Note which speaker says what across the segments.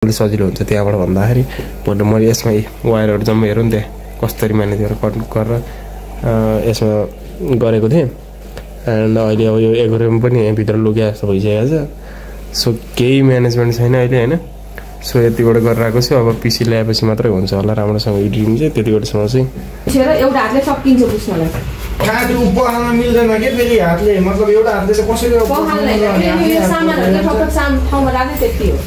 Speaker 1: सजिलो हुन्छ त्यहाँबाट भन्दाखेरि भनेर मैले यसमा वायरहरू जम्मै हेरौँ नि त्यहाँ कसरी म्यानेज गरेर कट गरेर यसमा गरेको थिएँ एन्ड अहिले अब यो एग्रोम पनि यहाँभित्र लुके जस्तो भइसकेको छ सो केही म्यानेजमेन्ट छैन अहिले होइन सो यतिबाट गरेर आएको छु अब पिसी ल्याएपछि मात्रै हुन्छ होला राम्रोसँग एडिटिङ चाहिँ त्यति बेलासम्म चाहिँ
Speaker 2: एउटा हातले सकिन्छ बुझ्नलाई
Speaker 3: खादु पहाल्न मिल्दैन के फेरि हातले मतलब एउटा हातले चाहिँ कसरी
Speaker 2: सामानहरु ठक्क ठाउँमा राख्ने त्यति हो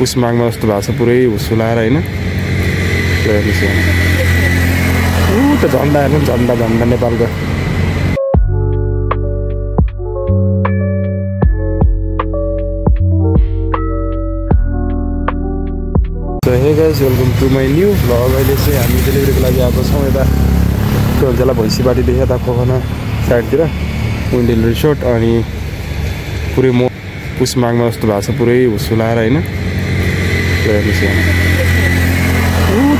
Speaker 1: पुस माग्न जस्तो भएको छ पुरै हुसुलाएर होइन त झन्डा हेर्नु झन्डा झन्डा नेपालको hey guys welcome to my new vlog अहिले चाहिँ हामी डेलिभरीको लागि आएको छौँ यता के भन्छ होला भैँसीबारीदेखि यता खोकना साइडतिर विन्डेल रिसोर्ट अनि पुरै म पुस माग्न जस्तो भएको छ पुरै हुसुलाएर होइन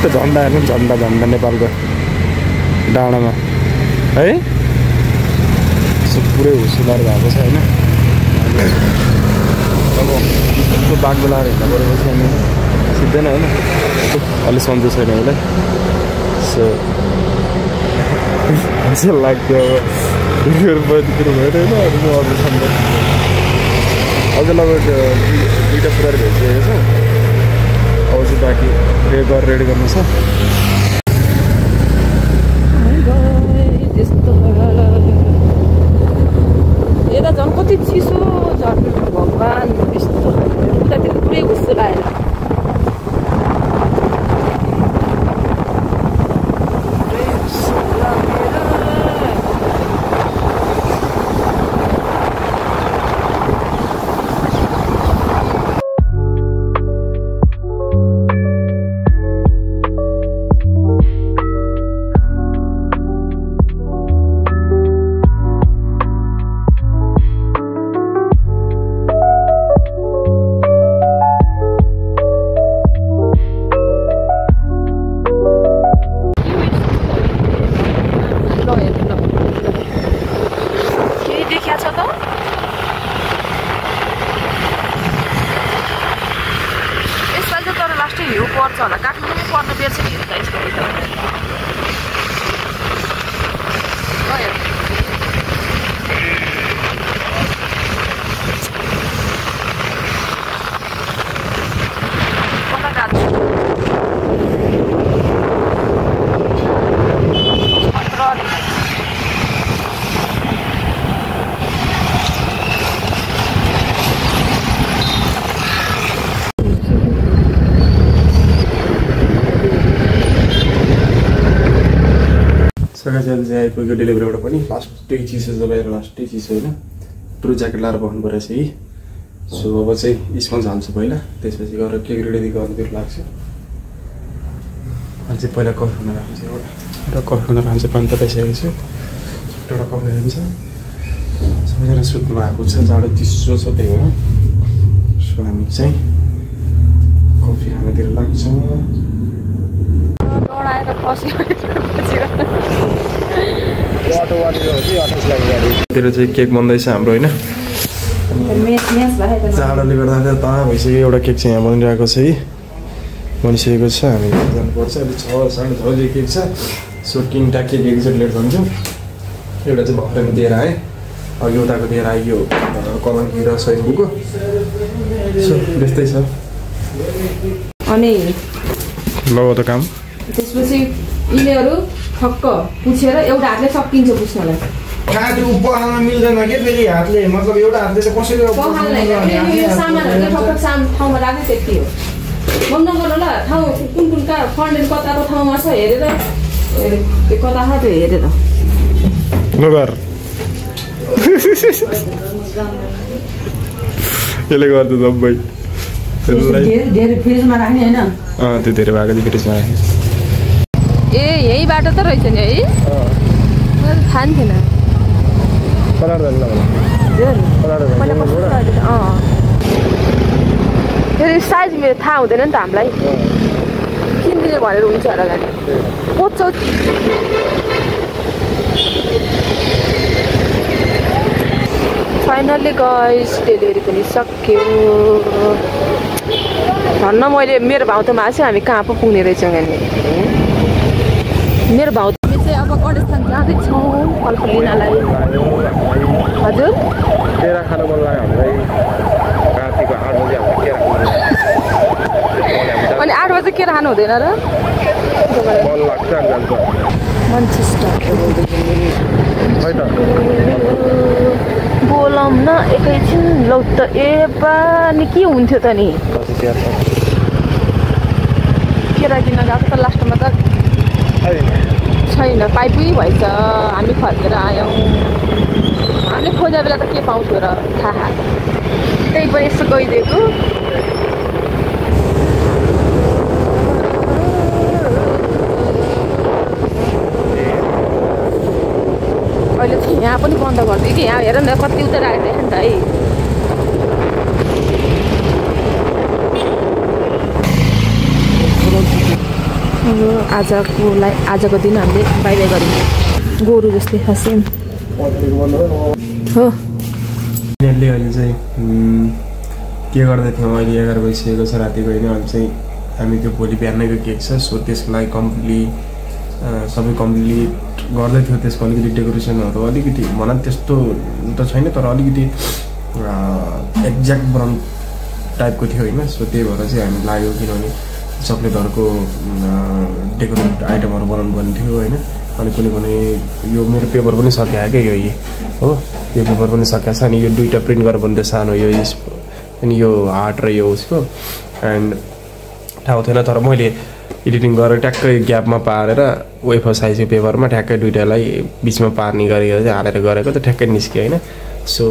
Speaker 1: त झन्डा हेर्नु झन्डा झन्डा नेपालको डाँडामा है पुरै हुसुलाएर भएको छ होइन अब बाघ बोलाएर हिँड्दा परेपछि हामी सिक्दैन होइन अलिक सन्चो छैन हामीलाई सो अझै लाग्थ्यो अब बजीतिर भयो होइन अरू म अरू सम्झ अझ लगभग दुईवटा कुराहरू भेटिसकेको छ अब चाहिँ बाँकी रेडी गर्नु छ
Speaker 2: यता झन् कति चिसो झन् भगवान् यस्तो उतातिर पुरै हुस्सो लागेर पर्छ होला काठमाडौँ पर्ने बेर चाहिँ हिँड्दा यसको
Speaker 1: सकाल चाहिँ आइपुग्यो डेलिभरीबाट पनि लास्टै चिसो जलाएर लास्टै चिसो होइन ट्रु ज्याकेट लाएर बस्नु परेछ है सो अब चाहिँ यसमा झाल्छु पहिला त्यसपछि गएर केक रेडी गर्नु लाग्छ अनि चाहिँ पहिला कफी खान राख्छु एउटा कफी खान राख्छु पानी तताइसकेको छु एउटा कफी खान्छ सबैजना सुत्नु भएको छ जाडो चिसो छ त्यही हो सो हामी चाहिँ कफी खानातिर लाग्छौँ तिर चाहिँ केक बन्दैछ हाम्रो होइन जाडोले गर्दाखेरि तहाँ भइसक्यो एउटा केक चाहिँ यहाँ बनिरहेको छ है बनिसकेको छ हामी जानुपर्छ अहिले 6 साढे 6 बजे केक छ सो 3टा केक एकचोटि लिएर जान्छौँ एउटा चाहिँ भर्खरको दिएर आएँ अघि उताको दिएर आइयो कलङ्की र सैबुको सो त्यस्तै छ
Speaker 2: अनि
Speaker 1: ल त काम
Speaker 2: त्यसपछि यिनीहरू ठक्क पुछेर एउटा हातले सकिन्छ पुछ्नलाई
Speaker 3: खादु पहाल्न मिल्दैन के फेरि हातले मतलब एउटा हातले चाहिँ कसरी
Speaker 2: सामानहरु ठक्क ठाउँमा राख्ने त्यति हो मन नगर्नु ल ठाउँ कुन कुन फन्डेल कताको ठाउँमा छ हेरेर कता छ त्यो हेरेर
Speaker 1: नगर यसले गर्दा सबै
Speaker 2: धेरै फ्रिजमा राख्ने हैन
Speaker 1: त्यो धेरै भएको थियो फ्रिजमा राख्ने
Speaker 2: ए यही बाटो त रहेछ नि है मैले थाहा नि थिएन फेरि साइज मेरो थाहा हुँदैन नि त हामीलाई किनिदिने भनेर हुन्छ होला गाडी पोच्छ फाइनली गाइस डेलिभरी पनि सक्यो धन्न मैले मेरो भाउतोमा आएछ हामी कहाँ पो पुग्ने रहेछौँ नि मेरो भाउत हामी चाहिँ अब गणेशस्थान जाँदैछौँ फलफुल लिनलाई हजुर
Speaker 1: केरा खानु मन लाग्यो हामीलाई रातिको 8 बजे हाम्रो केरा
Speaker 2: अनि 8 बजे केरा खानु हुँदैन र
Speaker 1: मन लाग्छ अनि जान्छ
Speaker 2: मन्चेस्टर
Speaker 1: है त
Speaker 2: बोलौँ न एकैछिन लौ त ए पानी के हुन्थ्यो त नि केरा किन गएको त लास्टमा त छैन पाइपै भएछ हामी फर्केर आयौँ हामीले खोजे बेला त के पाउँछौँ र थाहा त्यही पनि यसो गइदिएको अहिले चाहिँ यहाँ पनि बन्द गरिदियो कि यहाँ हेर न कति उता राखेको देख्यो नि त है आजको दिन हामीले बाई बाई गऱ्यौँ गोरु जस्तै खस्यौँ हो
Speaker 1: अहिले चाहिँ के गर्दै थियौँ अहिले 11 बजिसकेको छ रातिको होइन अनि चाहिँ हामी त्यो भोलि बिहानैको केक छ सो त्यसको लागि सबै कम्प्लिट गर्दै थियो त्यसको अलिकति डेकोरेसनहरू अलिकति भन त्यस्तो त छैन तर अलिकति एक्ज्याक्ट बनाउनु टाइपको थियो होइन सो त्यही भएर चाहिँ हामी लाग्यो किनभने चक्लेटहरूको डेकोरेट आइटमहरू बनाउनु पर्ने थियो होइन अनि कुनै यो मेरो पेपर पनि सकियो क्या यो हो यो पेपर पनि सकिएको छ अनि यो दुईवटा प्रिन्ट गरेर पनि त्यो सानो यो अनि यो हार्ट र यो उसको एन्ड थाहा थिएन तर मैले एडिटिङ गरेर ट्याक्कै ग्यापमा पारेर वेफर साइजको पेपरमा ट्याक्कै दुइटालाई बिचमा पार्ने गरेर चाहिँ हालेर गरेको त ट्याक्कै निस्क्यो होइन सो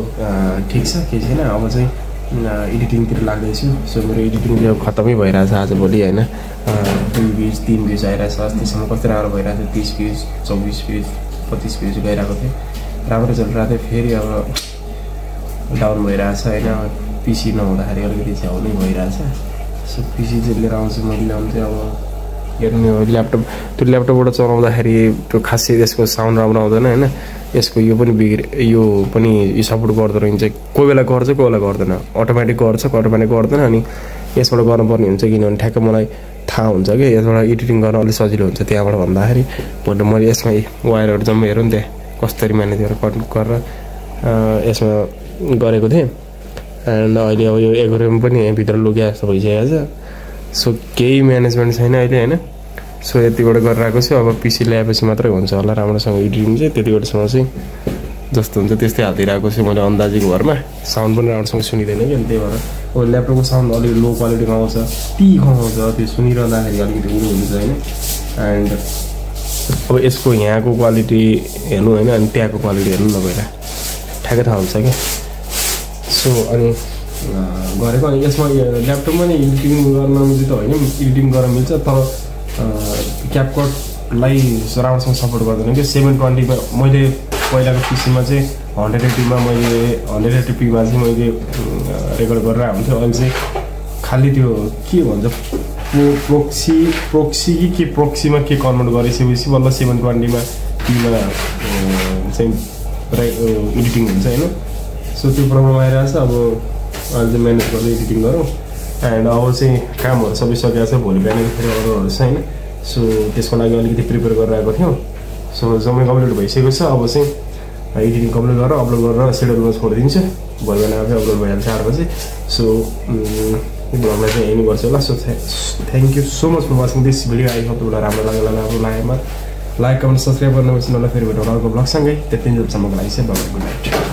Speaker 1: ठिक छ केही छैन अब चाहिँ एडिटिङतिर लाग्दैछु सो मेरो एडिटिङ जो खत्तमै भइरहेछ आज भोलि होइन 2 भ्युज 3 भ्युज आइरहेछ अस्तिसम्म कति राम्रो भइरहेको थियो 30 भ्युज 24 भ्युज 25 भ्युज गइरहेको थियो राम्रो चलिरहेको थियो फेरि अब डाउन भइरहेछ होइन पिसी नहुँदाखेरि अलिकति झ्याउनै भइरहेछ सो पिसी चाहिँ लिएर आउँछु मैले ल्याउनु चाहिँ अब हेर्नु ल्यापटप त्यो ल्यापटपबाट चलाउँदाखेरि त्यो खासै यसको साउन्ड राम्रो आउँदैन होइन यसको यो पनि सपोर्ट गर्दो रहेछ कोही बेला गर्छ कोही बेला गर्दैन अटोमेटिक गर्छ अटोमेटिक गर्दैन अनि यसबाट गर्नुपर्ने हुन्छ किनभने ठ्याक्कै मलाई थाहा हुन्छ कि यसबाट एडिटिङ गर्न अलिक सजिलो हुन्छ त्यहाँबाट भन्दाखेरि भन्दा मैले यसमा वायरहरू जम्मै हेरौँ नि त्यहाँ कसरी म्यानेज गरेर कट गरेर यसमा गरेको थिएँ एन्ड अहिले अब यो एकोरियम पनि यहाँभित्र लुक्या जस्तो भइसकेको छ सो केही म्यानेजमेन्ट छैन अहिले होइन सो यतिबाट गरेर आएको छु अब पिसी ल्याएपछि मात्रै हुन्छ होला राम्रोसँग एडिटिङ चाहिँ त्यतिबेरसम्म चाहिँ जस्तो हुन्छ त्यस्तै हालिदिरहेको छु मैले अन्दाजीको घरमा साउन्ड पनि राम्रोसँग सुनिँदैन कि अनि त्यही भएर अब ल्यापटपको साउन्ड अलिक लो क्वालिटीमा आउँछ आउँछ त्यो सुनिरहँदाखेरि अलिकति उयो हुन्छ होइन एन्ड अब यसको यहाँको क्वालिटी हेर्नु होइन अनि त्यहाँको क्वालिटी हेर्नु नभएर ठ्याक्कै थाहा हुन्छ क्या सो अनि गरेको अनि यसमा ल्यापटपमा नि एडिटिङ गर्न मिल्छ त होइन एडिटिङ गर्न मिल्छ तर क्यापकटलाई राम्रोसँग सपोर्ट गर्दैन कि 720मा मैले पहिलाको पिसीमा चाहिँ 180मा मैले 180pमा चाहिँ मैले रेकर्ड गरेर हुन्थ्यो अहिले चाहिँ खालि त्यो के भन्छ प्रोक्सी कि प्रोक्सीमा के कन्भर्ट गरेपछि बल्ल 720मा पीमा चाहिँ एडिटिङ हुन्छ होइन सो त्यो प्रब्लम आइरहेछ अब अहिले चाहिँ म्यानेज गर्दै एडिटिङ गरौँ एन्ड अब चाहिँ कामहरू सबै सकिएको छ भोलि बिहान फेरि अर्डरहरू छ होइन सो त्यसको लागि अलिकति प्रिपेयर गरेर आएको थियौँ सो जम्मै कम्प्लिट भइसकेको छ अब चाहिँ एडिटिङ कम्प्लिट गरेर अपलोड गरेर सेड्युलमा छोडिदिन्छु भोलि बिहान आफै अपलोड भइहाल्छ 8 बजे सो ब्लगलाई चाहिँ यही गर्छु होला so thank you so much for watching this video I hope तपाईँलाई राम्रो लाग्यो राम्रो लागेमा लाइक कमेन्ट सब्सक्राइब गर्नु बिर्सिनु होला फेरि भेटौँ अर्को ब्लगसँगै त्यति बेलासम्मको लागि चाहिँ गुड नाइट